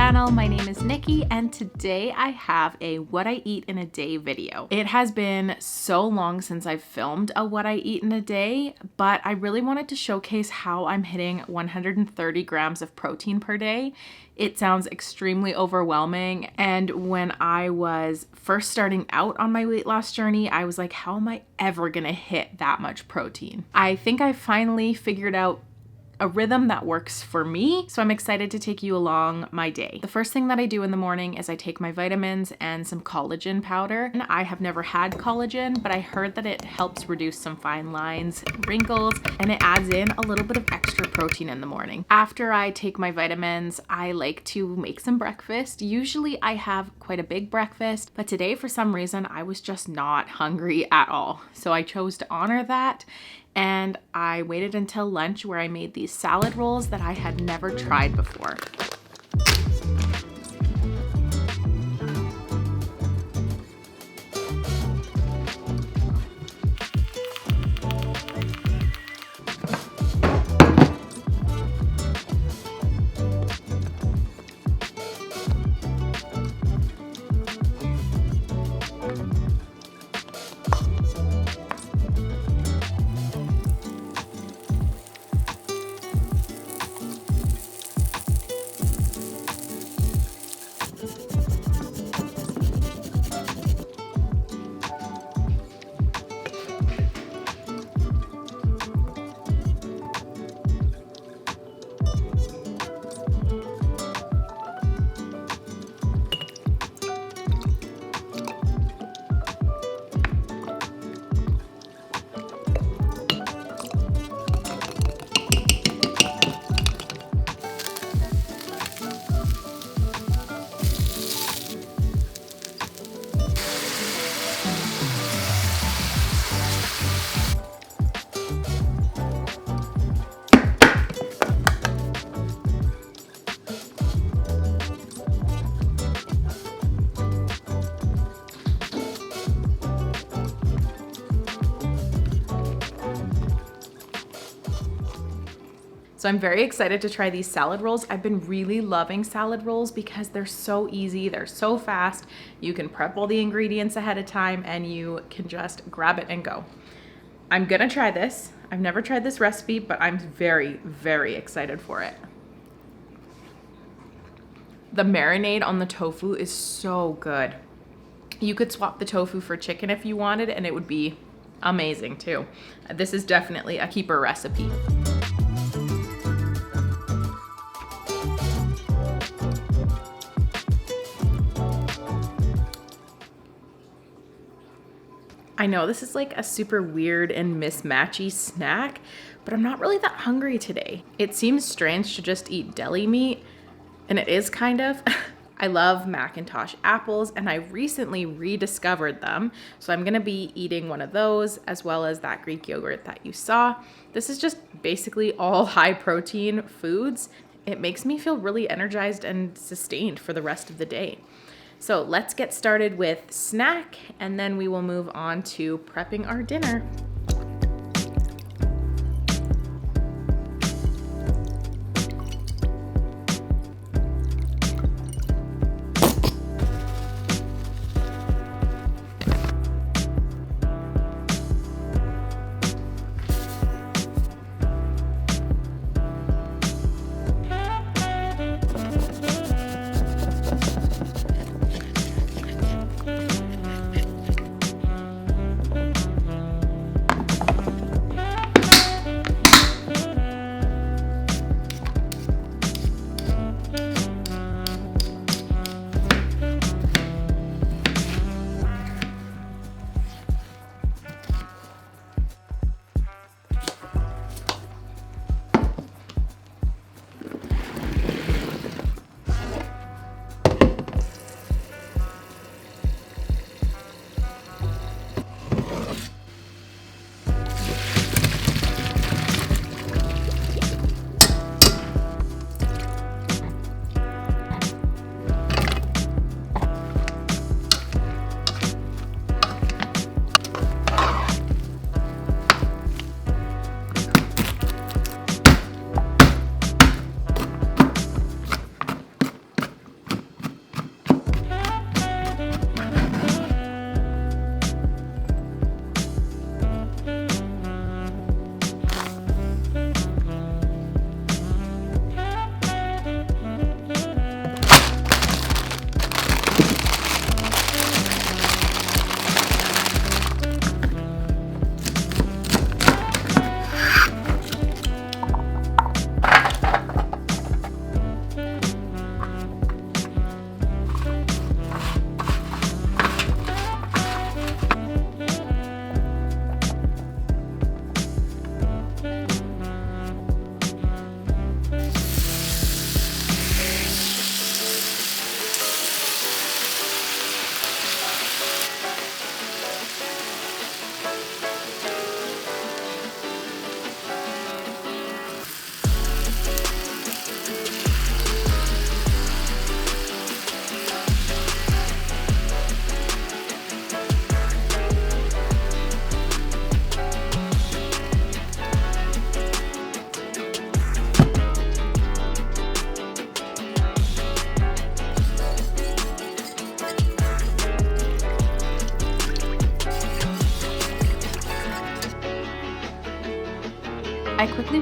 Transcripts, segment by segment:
channel. My name is Nikki and today I have a what I eat in a day video. It has been so long since I've filmed a what I eat in a day, but I really wanted to showcase how I'm hitting 130 grams of protein per day. It sounds extremely overwhelming, and when I was first starting out on my weight loss journey, I was like, how am I ever gonna hit that much protein? I think I finally figured out a rhythm that works for me, so I'm excited to take you along my day. The first thing that I do in the morning is I take my vitamins and some collagen powder. And I have never had collagen, but I heard that it helps reduce some fine lines, wrinkles, and it adds in a little bit of extra protein in the morning. After I take my vitamins, I like to make some breakfast. Usually I have quite a big breakfast, but today for some reason I was just not hungry at all. So I chose to honor that. And I waited until lunch where I made these salad rolls that I had never tried before. So I'm very excited to try these salad rolls. I've been really loving salad rolls because they're so easy, they're so fast. You can prep all the ingredients ahead of time and you can just grab it and go. I'm gonna try this. I've never tried this recipe, but I'm very, very excited for it. The marinade on the tofu is so good. You could swap the tofu for chicken if you wanted and it would be amazing too. This is definitely a keeper recipe. I know this is like a super weird and mismatchy snack, but I'm not really that hungry today. It seems strange to just eat deli meat, and it is kind of. I love Macintosh apples, and I recently rediscovered them, so I'm gonna be eating one of those as well as that Greek yogurt that you saw. This is just basically all high protein foods. It makes me feel really energized and sustained for the rest of the day. So let's get started with snack, and then we will move on to prepping our dinner.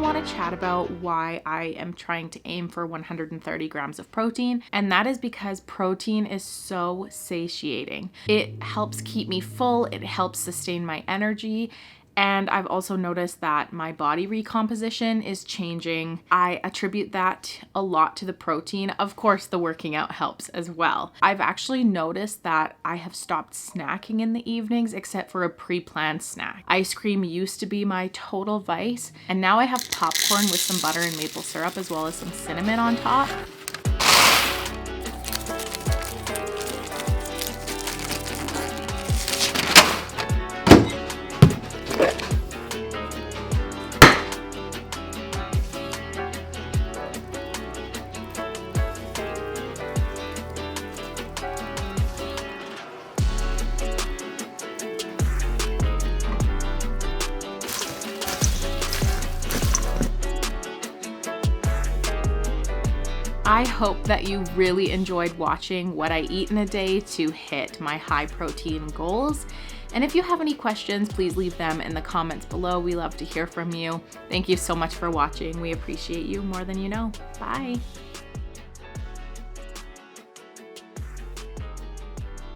want to chat about why I am trying to aim for 130 grams of protein, and that is because protein is so satiating. It helps keep me full, it helps sustain my energy, and I've also noticed that my body recomposition is changing. I attribute that a lot to the protein. Of course, the working out helps as well. I've actually noticed that I have stopped snacking in the evenings except for a pre-planned snack. Ice cream used to be my total vice, and now I have popcorn with some butter and maple syrup as well as some cinnamon on top. I hope that you really enjoyed watching what I eat in a day to hit my high protein goals. And if you have any questions, please leave them in the comments below. We love to hear from you. Thank you so much for watching. We appreciate you more than you know. Bye.